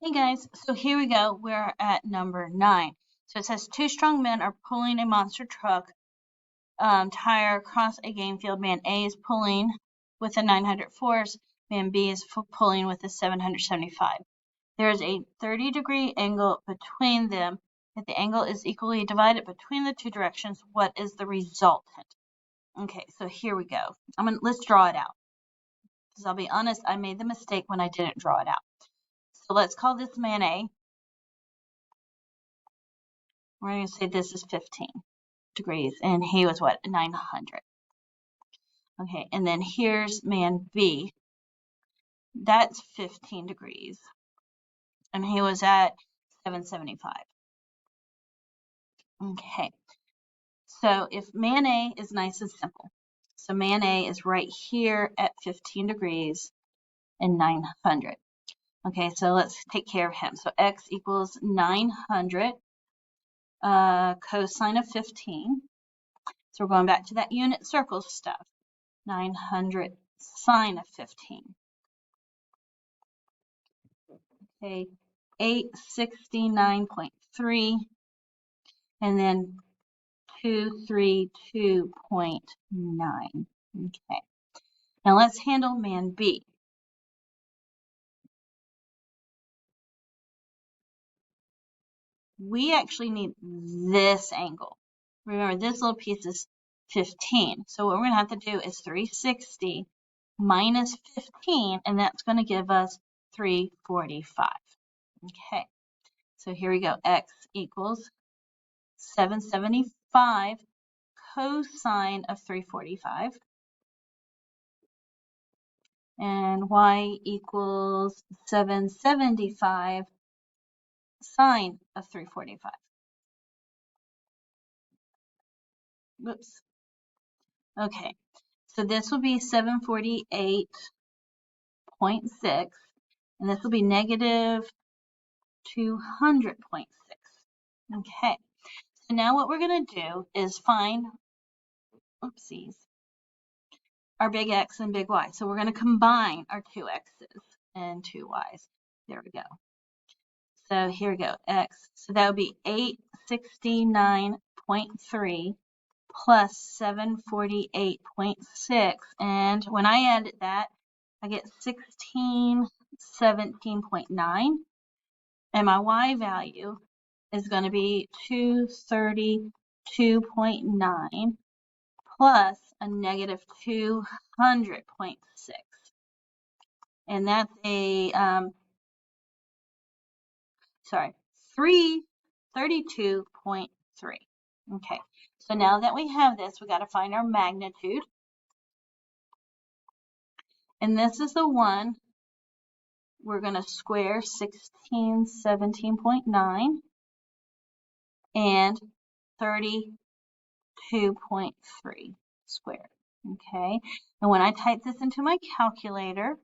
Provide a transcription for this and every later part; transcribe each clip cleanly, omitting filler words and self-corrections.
Hey guys, so here we go. We're at number 9. So it says 2 strong men are pulling a monster truck tire across a game field. Man A is pulling with a 900 force. Man B is pulling with a 775. There is a 30-degree angle between them. If the angle is equally divided between the two directions, what is the resultant? Okay, so here we go. Let's draw it out. Because I'll be honest, I made the mistake when I didn't draw it out. So let's call this man A. We're going to say this is 15 degrees, and he was what, 900. Okay, and then here's man B. That's 15 degrees, and he was at 775. Okay, so if man A is nice and simple, so man A is right here at 15 degrees and 900. Okay, so let's take care of him. So x equals 900 cosine of 15. So we're going back to that unit circle stuff. 900 sine of 15. Okay, 869.3, and then 232.9. Okay, now let's handle man B. We actually need this angle. Remember, this little piece is 15. So what we're going to have to do is 360 minus 15, and that's going to give us 345. Okay, so here we go. X equals 775 cosine of 345. And y equals 775 sine of 345. Whoops. Okay, so this will be 748.6, and this will be negative 200.6. Okay, so now what we're going to do is find, oopsies, our big X and big Y. So we're going to combine our two X's and two Y's. There we go. So here we go, X. So that would be 869.3 plus 748.6. And when I add that, I get 1617.9. And my Y value is going to be 232.9 plus a negative 200.6. And that's a, 332.3. Okay, so now that we have this, we got to find our magnitude. And this is the one we're going to square 1617.9 and 32.3 squared. Okay, and when I type this into my calculator,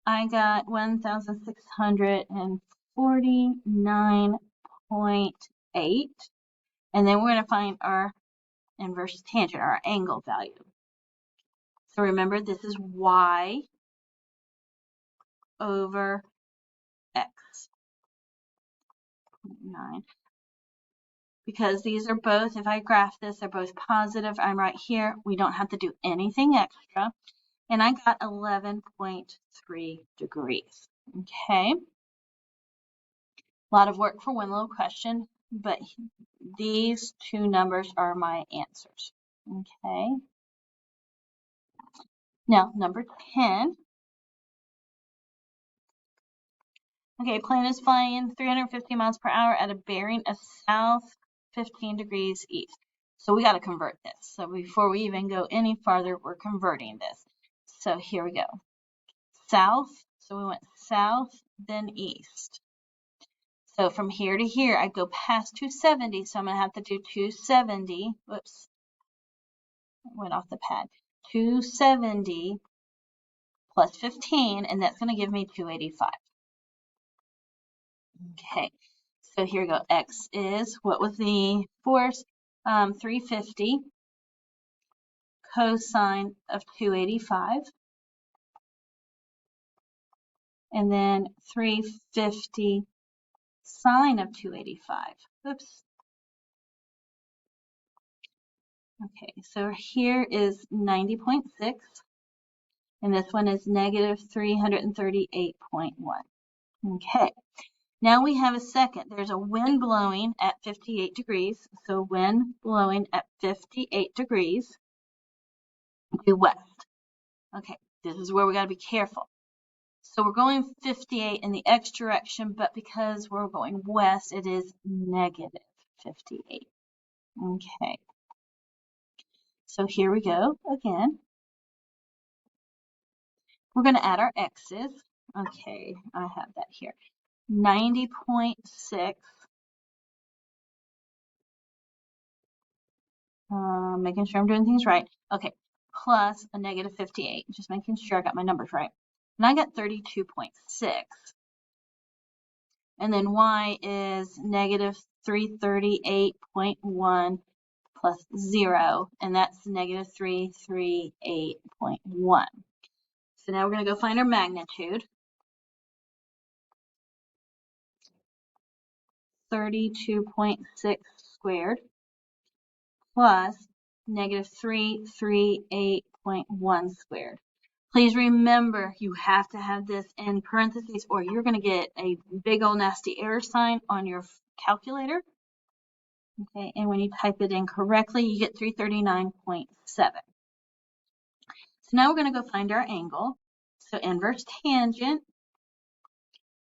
I got 1,649.8. And then we're going to find our inverse tangent, our angle value. So remember, this is y over x. 9. Because these are both, if I graph this, they're both positive. I'm right here. We don't have to do anything extra. And I got 11.3 degrees. Okay. A lot of work for one little question, but these two numbers are my answers. Okay. Now, number 10. Okay, plane is flying 350 miles per hour at a bearing of south 15 degrees east. So we got to convert this. So before we even go any farther, we're converting this. So here we go. South, so we went south, then east. So from here to here, I go past 270, so I'm going to have to do 270. Whoops, went off the pad. 270 plus 15, and that's going to give me 285. Okay, so here we go. X is, what was the force? 350 cosine of 285. and then 350 sine of 285. Oops. Okay, so here is 90.6, and this one is negative 338.1. Okay, now we have a second. There's a wind blowing at 58 degrees. So wind blowing at 58 degrees due west. Okay, this is where we got to be careful. So we're going 58 in the x direction, but because we're going west, it is negative 58. Okay. So here we go again. We're going to add our x's. Okay, I have that here. 90.6. Making sure I'm doing things right. Okay, plus a negative 58. Just making sure I got my numbers right. And I got 32.6. And then y is negative 338.1 plus 0, and that's negative 338.1. So now we're going to go find our magnitude. 32.6 squared plus negative 338.1 squared. Please remember, you have to have this in parentheses or you're going to get a big old nasty error sign on your calculator. Okay, and when you type it in correctly, you get 339.7. So now we're going to go find our angle. So inverse tangent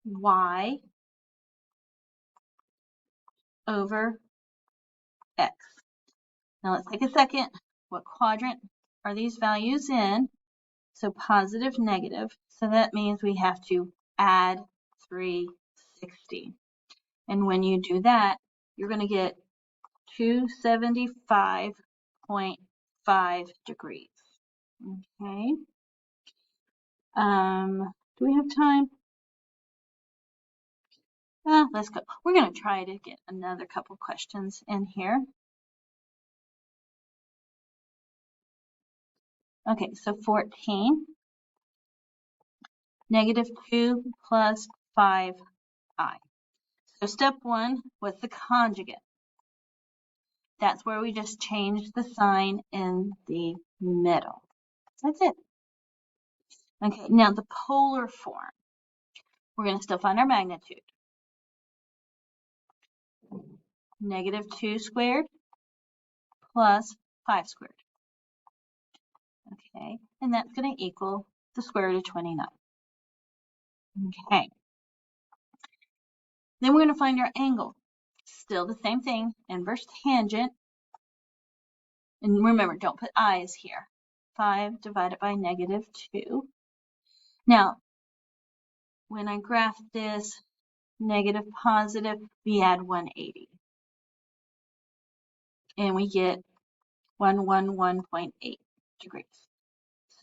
y over x. Now let's take a second. What quadrant are these values in? So positive, negative. So that means we have to add 360. And when you do that, you're going to get 275.5 degrees. Okay. Do we have time? Let's go. We're going to try to get another couple questions in here. Okay, so 14. Negative 2 plus 5i. So step 1 was the conjugate. That's where we just changed the sign in the middle. That's it. Okay, now the polar form. We're going to still find our magnitude. Negative 2 squared plus 5 squared. Okay, and that's going to equal the square root of 29. Okay. Then we're going to find our angle. Still the same thing, inverse tangent. And remember, don't put i's here. 5 divided by negative 2. Now, when I graph this negative positive, we add 180. And we get 111.8 degrees.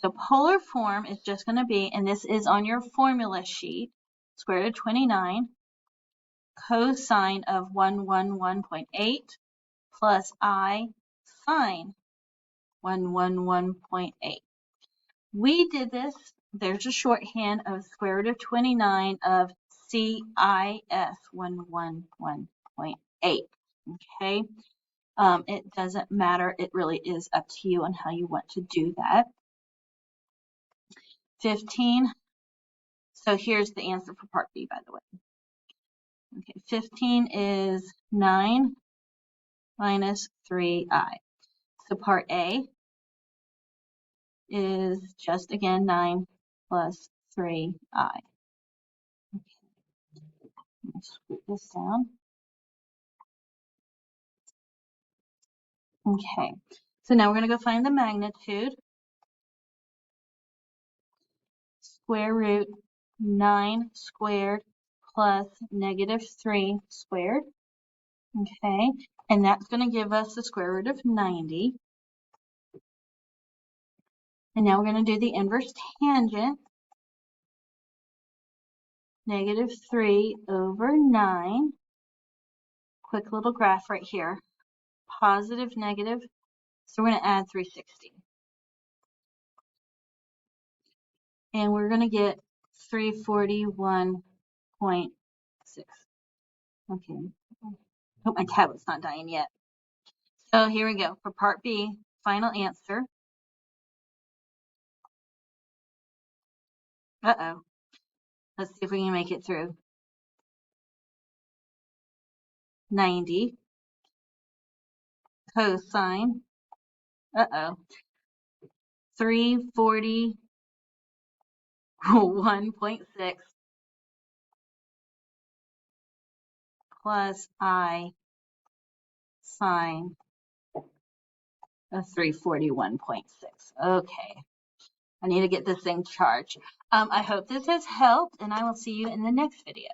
So polar form is just going to be, and this is on your formula sheet, square root of 29 cosine of 111.8 plus I sine 111.8. We did this, there's a shorthand of square root of 29 of CIS 111.8. Okay, it doesn't matter, it really is up to you on how you want to do that. 15. So here's the answer for part B, by the way. Okay, 15 is 9 minus 3i. So part A is just, again, 9 plus 3i. Okay, let's scoot this down. Okay, so now we're going to go find the magnitude. Square root 9 squared plus negative 3 squared. Okay, and that's going to give us the square root of 90. And now we're going to do the inverse tangent. Negative 3 over 9. Quick little graph right here. Positive, negative. So we're going to add 360. And we're going to get 341.6. Okay. Hope my tablet's not dying yet. So here we go for part B, final answer. Uh-oh. Let's see if we can make it through. 90 cosine. Uh-oh. 341.6 plus I sine of 341.6. Okay. I need to get this thing charged. I hope this has helped, and I will see you in the next video.